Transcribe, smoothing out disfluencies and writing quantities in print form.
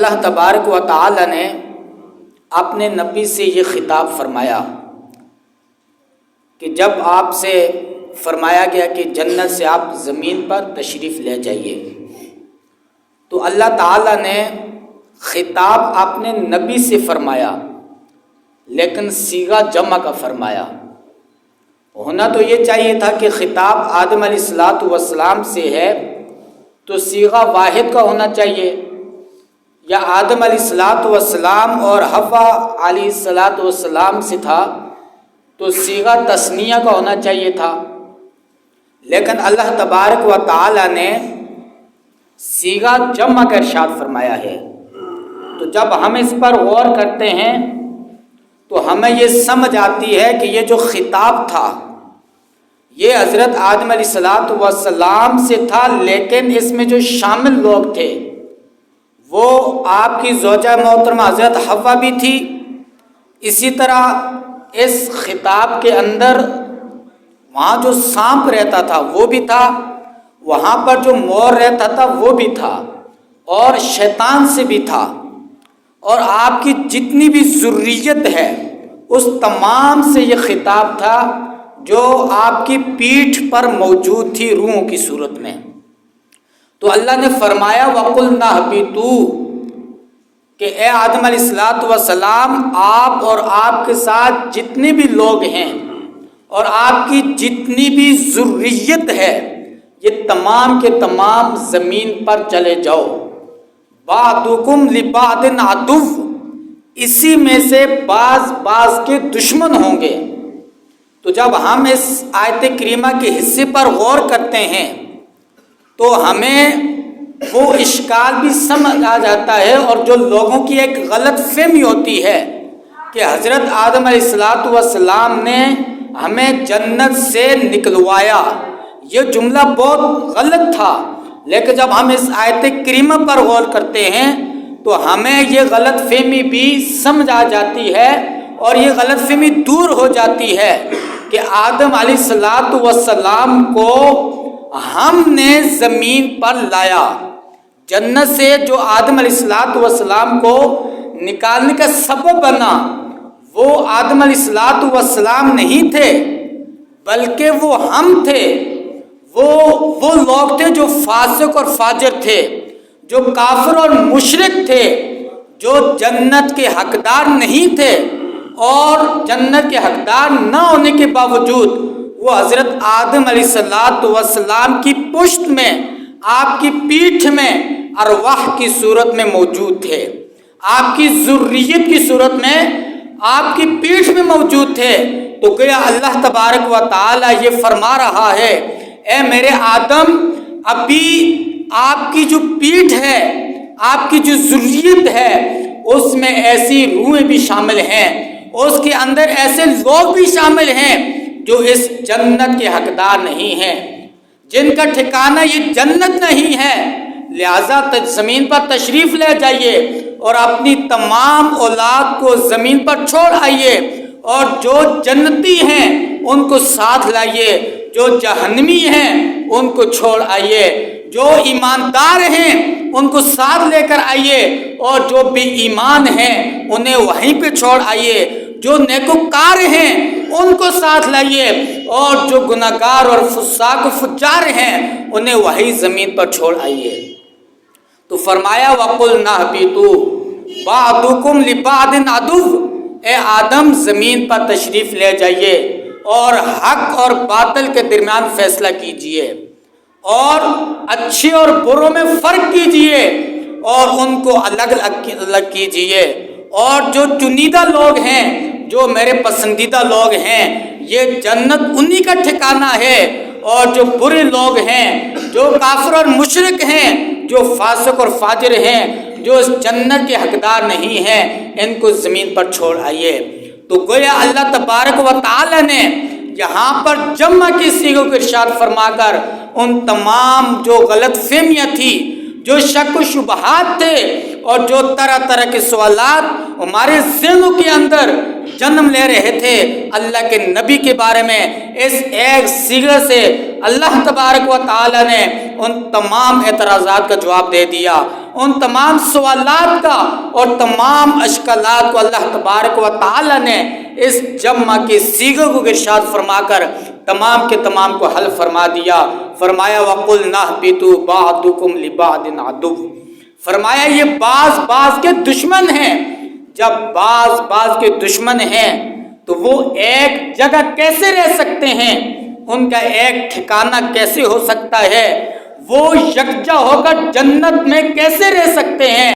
اللہ تبارک و تعالی نے اپنے نبی سے یہ خطاب فرمایا کہ جب آپ سے فرمایا گیا کہ جنت سے آپ زمین پر تشریف لے جائیے، تو اللہ تعالیٰ نے خطاب اپنے نبی سے فرمایا لیکن صیغہ جمع کا فرمایا۔ ہونا تو یہ چاہیے تھا کہ خطاب آدم علیہ السلام سے ہے تو صیغہ واحد کا ہونا چاہیے، یا آدم علیہ السلام اور حوا علیہ السلام سے تھا تو صیغہ تثنیہ کا ہونا چاہیے تھا، لیکن اللہ تبارک و تعالی نے صیغہ جمع کا ارشاد فرمایا ہے۔ تو جب ہم اس پر غور کرتے ہیں تو ہمیں یہ سمجھ آتی ہے کہ یہ جو خطاب تھا یہ حضرت آدم علیہ السلام سے تھا، لیکن اس میں جو شامل لوگ تھے وہ آپ کی زوجہ محترمہ حضرت حوا بھی تھی، اسی طرح اس خطاب کے اندر وہاں جو سانپ رہتا تھا وہ بھی تھا، وہاں پر جو مور رہتا تھا وہ بھی تھا، اور شیطان سے بھی تھا، اور آپ کی جتنی بھی ذریت ہے اس تمام سے یہ خطاب تھا جو آپ کی پیٹھ پر موجود تھی روحوں کی صورت میں۔ تو اللہ نے فرمایا وَقُلْنَا اهْبِطُوا کہ اے آدم علیہ السلام آپ اور آپ کے ساتھ جتنے بھی لوگ ہیں اور آپ کی جتنی بھی ذریت ہے یہ تمام کے تمام زمین پر چلے جاؤ، بَعْضُكُمْ لِبَعْضٍ عَدُوٌّ اسی میں سے بعض کے دشمن ہوں گے۔ تو جب ہم اس آیت کریمہ کے حصے پر غور کرتے ہیں تو ہمیں وہ اشکال بھی سمجھ آ جاتا ہے، اور جو لوگوں کی ایک غلط فہمی ہوتی ہے کہ حضرت آدم علیہ السلام نے ہمیں جنت سے نکلوایا، یہ جملہ بہت غلط تھا، لیکن جب ہم اس آیت کریمہ پر غور کرتے ہیں تو ہمیں یہ غلط فہمی بھی سمجھ آ جاتی ہے، اور یہ غلط فہمی دور ہو جاتی ہے کہ آدم علیہ السلام کو ہم نے زمین پر لایا۔ جنت سے جو آدم علیہ السلام کو نکالنے کا سبب بنا وہ آدم علیہ السلام نہیں تھے، بلکہ وہ ہم تھے، وہ لوگ تھے جو فاسق اور فاجر تھے، جو کافر اور مشرک تھے، جو جنت کے حقدار نہیں تھے، اور جنت کے حقدار نہ ہونے کے باوجود وہ حضرت آدم علیہ السلام کی پشت میں، آپ کی پیٹھ میں ارواح کی صورت میں موجود تھے، آپ کی ذریت کی صورت میں آپ کی پیٹھ میں موجود تھے۔ تو گویا اللہ تبارک و تعالی یہ فرما رہا ہے اے میرے آدم، ابھی آپ کی جو پیٹھ ہے، آپ کی جو ذریت ہے اس میں ایسی روحیں بھی شامل ہیں، اس کے اندر ایسے لوگ بھی شامل ہیں جو اس جنت کے حقدار نہیں ہیں، جن کا ٹھکانہ یہ جنت نہیں ہے، لہذا زمین پر تشریف لے جائیے اور اپنی تمام اولاد کو زمین پر چھوڑ آئیے، اور جو جنتی ہیں ان کو ساتھ لائیے، جو جہنمی ہیں ان کو چھوڑ آئیے، جو ایماندار ہیں ان کو ساتھ لے کر آئیے، اور جو بے ایمان ہیں انہیں وہیں پہ چھوڑ آئیے، جو نیکوکار ہیں ان کو ساتھ لائیے، اور جو گناہگار اور فساق و فجار ہیں انہیں وہی زمین پر چھوڑ آئیے۔ تو فرمایا وَقُلْنَا اهْبِطُوا بَعْضُكُمْ لِبَعْضٍ عَدُوٌّ اے آدم زمین پر تشریف لے جائیے اور حق اور باطل کے درمیان فیصلہ کیجئے، اور اچھے اور بروں میں فرق کیجئے، اور ان کو الگ الگ کیجئے، اور جو چنیدہ لوگ ہیں، جو میرے پسندیدہ لوگ ہیں، یہ جنت انہی کا ٹھکانہ ہے، اور جو برے لوگ ہیں، جو کافر اور مشرک ہیں، جو فاسق اور فاجر ہیں، جو اس جنت کے حقدار نہیں ہیں، ان کو زمین پر چھوڑ آئیے۔ تو گویا اللہ تبارک و تعالی نے یہاں پر جمع کی صیغوں کو ارشاد فرما کر ان تمام جو غلط فہمیاں تھی، جو شک و شبہات تھے، اور جو طرح طرح کے سوالات ہمارے ذہنوں کے اندر جنم لے رہے تھے اللہ کے نبی کے بارے میں، اس ایک صیغے سے اللہ تبارک و تعالی نے ان تمام اعتراضات کا جواب دے دیا، ان تمام سوالات کا اور تمام اشکالات کو اللہ تبارک و تعالی نے اس جمع کے صیغے کو ارشاد فرما کر تمام کے تمام کو حل فرما دیا۔ فرمایا وَقُلْنَا اهْبِطُوا بَعْضُكُمْ لِبَعْضٍ عَدُوٌّ، فرمایا یہ بعض کے دشمن ہیں۔ جب بعض کے دشمن ہیں تو وہ ایک جگہ کیسے رہ سکتے ہیں؟ ان کا ایک ٹھکانہ کیسے ہو سکتا ہے؟ وہ یکجا ہو کر جنت میں کیسے رہ سکتے ہیں؟